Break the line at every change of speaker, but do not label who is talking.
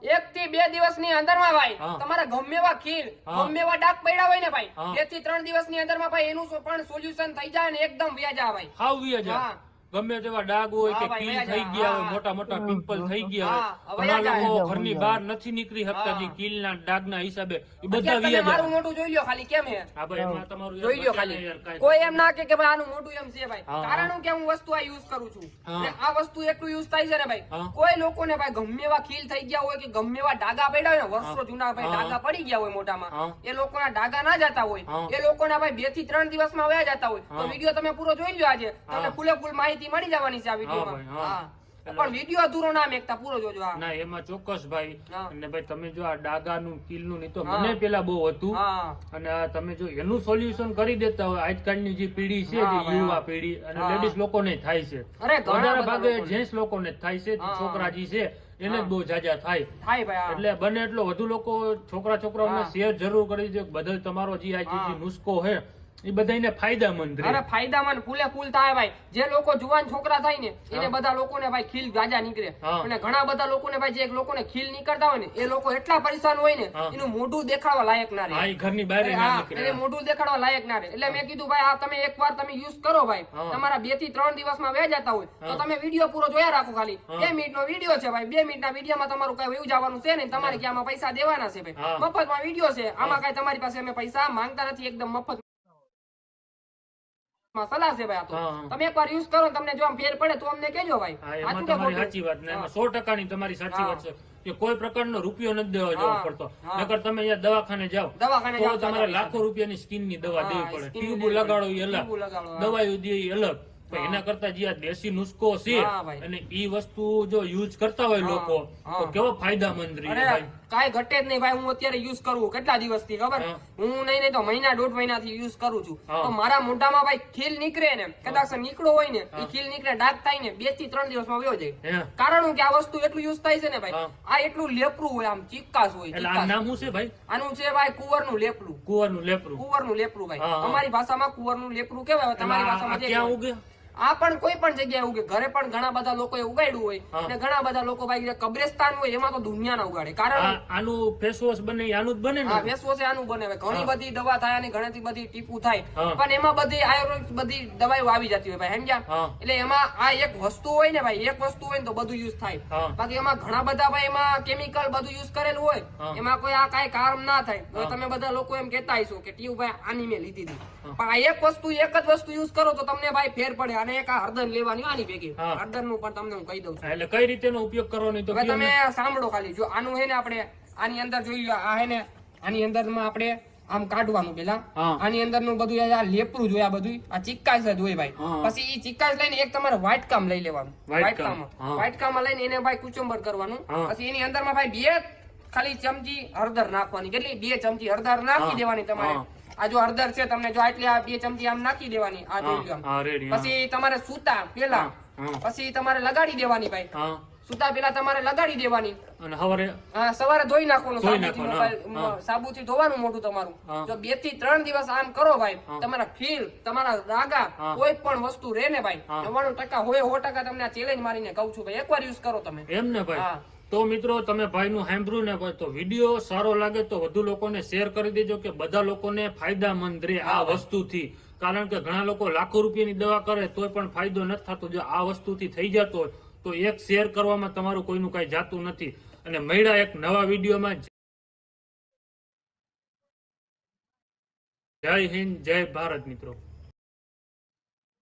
1 થી 2 દિવસની અંદરમાં ભાઈ તમારા ગમે એવા ખીલ ગમે એવા ડાઘ પડ્યા હોય ને ભાઈ 2 થી 3 દિવસની અંદરમાં ભાઈ એનું પણ સોલ્યુશન થઈ જાય ને એકદમ વ્યાજા ભાઈ
હાવ વ્યાજા ગમે તેવા ડાઘ હોય કે કીલ થઈ ગયા હોય મોટા મોટા પિમ્પલ થઈ ગયા હોય ઘણા લોકો ઘરની બહાર નથી નીકળી શકતા જે કીલ ના ડાઘ ના હિસાબે એ બધા વ્યાજા
મારું મોઢું જોઈ લ્યો ખાલી કેમ હે
હા ભાઈ એમાં તમારું
જોઈ લ્યો ખાલી કોઈ એમ ના કે ભાઈ આનું મોઢું એમ છે ભાઈ કારણ કે હું વસ્તુ આ યુઝ કરું છું અને આ વસ્તુ એટલું યુઝ થાય છે ને ભાઈ કોઈ લોકોને ભાઈ ગમે એવા ખીલ થઈ ગયા હોય કે ગમે એવા ડાઘા પડ્યા હોય ને વર્ષો જૂના ભાઈ ડાઘા પડી ગયા હોય મોઢામાં એ લોકોના ડાઘા ના જતા હોય એ લોકોના ભાઈ 2 થી 3 દિવસમાં વયા જતા હોય તો વિડિયો તમે પૂરો જોઈ લ્યો આજે તમને ફૂલે ફૂલ માહિતી મળી જવાની છે આ વિડિયોમાં પણ વિડિયો અધૂરો ના મેકતા પૂરો જોજો
ના એમાં ચોક્કસ ભાઈ અને ભાઈ તમે જો આ ડાઘાનું કીલનું ની તો મને પેલા બહુ હતું અને તમે જો એનું સોલ્યુશન કરી દેતા હોય આજકાલની જે પેઢી છે જે યુવા પેઢી અને લેડીઝ લોકોને થાય છે વધારે ભાગે જેન્ટ્સ લોકોને થાય છે છોકરા જે છે એને જ બહુ જાજા થાય એટલે બને એટલો વધુ લોકો છોકરાઓને શેર જરૂર કરી દે બદલ તમારો જે આ જે નુસ્ખો છે એ બધાને ફાયદામંદ રહે.
અરે ફાયદામંદ ફૂલે ફૂલ થાય ભાઈ. જે લોકો જુવાન છોકરા થાય ને એને બધા લોકોને ભાઈ ખીલ ગાજા નીકળે અને ઘણા બધા લોકોને ભાઈ જે લોકોને ખીલ નીકળતા હોય ને એ લોકો એટલા પરેશાન હોય ને એનું મોઢું દેખાડવા લાયક ના રહે.
હા ઘરની બહાર ના નીકળે.
એટલે મોઢું દેખાડવા લાયક ના રહે. એટલે મેં કીધું ભાઈ આ તમે એકવાર તમે યુઝ કરો ભાઈ તમારા 2 થી 3 દિવસમાં વે જતા હોય તો તમે વિડિયો પૂરો જોયા રાખો. ખાલી 2 મિનિટનો વિડિયો છે ભાઈ. 2 મિનિટના વિડિયોમાં તમારું કઈ વ્યૂ જવાનું છે ને તમારે કે આમાં પૈસા દેવાના છે ભાઈ. મફતમાં વિડિયો છે. આમાં કઈ તમારી પાસે અમે પૈસા માંગતા નથી. એકદમ મફત સલાહ છે ભાઈ. આ તો તમે એકવાર યુઝ કરો તમને જો આમ ફેર પડે તો અમને કહેજો ભાઈ.
સાચી વાત ને 100% ની તમારી સાચી વાત છે કે કોઈ પ્રકારનો રૂપિયો નથી દેવા જવો પડતો. નકર તમે અહીંયા દવાખાને જાઓ તો તમારે લાખો રૂપિયાની સ્કિન ની દવા દેવી પડે. ટ્યુબ લગાડો એ અલગ, દવાઈ દે એ અલગ. એના કરતા જે આ દેશી નુસ્ખો છે અને ઈ વસ્તુ જો યુઝ કરતા હોય લોકો તો કેવો ફાયદામંદ રહે ભાઈ.
કાઈ ઘટે જ નહીં ભાઈ. હું અત્યારે યુઝ કરું કેટલા દિવસથી ખબર? હું નહીં તો મહિના 1.5 મહિનાથી યુઝ કરું છું. તો મારા મોઢામાં ભાઈ ખીલ નીકળે ને કદાચ નીકળો હોય ને એ ખીલ નીકળે ડાઘ થાય ને 2 થી 3 દિવસમાં વયો જાય. કારણ કે આ વસ્તુ એટલું યુઝ થાય છે ને ભાઈ. આ એટલું લેપરું હોય, આમ ચીકાસ હોય.
એટલે આ નામ શું છે ભાઈ?
આનું છે ભાઈ કુંવરનું લેપરું.
કુંવરનું લેપરું.
કુંવરનું લેપરું ભાઈ. અમારી ભાષામાં કુંવરનું લેપરું કહેવાય. તમારી ભાષામાં
ક્યાં ઉગે?
આ પણ કોઈ પણ જગ્યાએ ઉગે. ઘરે પણ ઘણા બધા લોકોએ ઉગાડ્યું હોય અને ઘણા બધા લોકો ભાઈ કબ્રસ્તાન હોય એમાં તો દુનિયાના ઉગાડે. કારણ
આનું ફેસ વોશ બને આનું જ બને ને?
હા ફેસ વોશ આનું બને. ઘણી બધી દવા થાય અને ઘણી બધી ટીપુ થાય પણ એમાં બધી આયુર્વેદ બધી દવાઈઓ આવી જતી હોય ભાઈ. સમજ્યા? એટલે એમાં આ એક વસ્તુ હોય ને ભાઈ, એક વસ્તુ હોય ને તો બધું યુઝ થાય. બાકી એમાં ઘણા બધા ભાઈ એમાં કેમિકલ બધું યુઝ કરેલું હોય. એમાં કોઈ આ કઈ કામ ના થાય. તમે બધા લોકો એમ કહેતા હશો કે ટ્યુબ ભાઈ આની મેં લીધી હતી. પણ આ એક જ વસ્તુ યુઝ કરો તો તમને ભાઈ ફેર પડે. અને એક આ હળદર લેવાની આની ભેગી. હળદર નું પણ તમને હું કહી દઉં છું.
એટલે કઈ રીતે ઉપયોગ કરવાનો તો
તમે સાંભળો ખાલી. જો આનું હે ને આપણે આની અંદર જોઈ લો. આ હે ને આની અંદર માં આપણે આમ કાઢવાનું પેલા. આની અંદર નું બધું આ લેપરું જોયા બધું આ ચિક્કાસ જ હોય ભાઈ. પછી ઈ ચિક્કાસ લઈને એક તમારે વ્હાઈટ કામ લઈ લેવાનું. વ્હાઈટ કામ લઈને એને ભાઈ કુચુંબર કરવાનું. પછી એની અંદર માં ભાઈ 2 ખાલી ચમચી હળદર નાખવાની. કેટલી? 2 ચમચી હળદર નાખી દેવાની તમારે. આ જો હળદર છે તમને જો આટલી આ 2 ચમચી આમ નાખી દેવાની. આ જોઈ લો. પછી તમારે સૂતા પેલા પછી તમારે લગાડી દેવાની ભાઈ. સૂતા પેલા તમારે લગાડી દેવાની
અને સવારે
સવારે ધોઈ નાખવાનું. સાબુથી ધોવાનું મોઢું તમારું. જો 2 થી 3 દિવસ આમ કરો ભાઈ તમારા ખીલ તમારા ડાઘા કોઈ પણ વસ્તુ રહે ને ભાઈ 99% હોય 100% તમને આ ચેલેન્જ મારીને કહું છું ભાઈ. એકવાર યુઝ કરો તમે.
એમ ને ભાઈ. તો મિત્રો તમે ભાઈનું સાંભળ્યું ને ભાઈ, તો વિડીયો સારો લાગે તો વધુ લોકોને શેર કરી દેજો કે બધા લોકોને ફાયદામંદ રહે આ વસ્તુથી. કારણ કે ઘણા લોકો લાખો રૂપિયાની દવા કરે તોય પણ ફાયદો નથી થતો. જો આ વસ્તુથી થઈ જતો હોય તો એક શેર કરવામાં તમારું કોઈનું કઈ જાતું નથી. અને મળ્યા એક નવા વિડીયોમાં. જય હિન્દ, જય ભારત મિત્રો.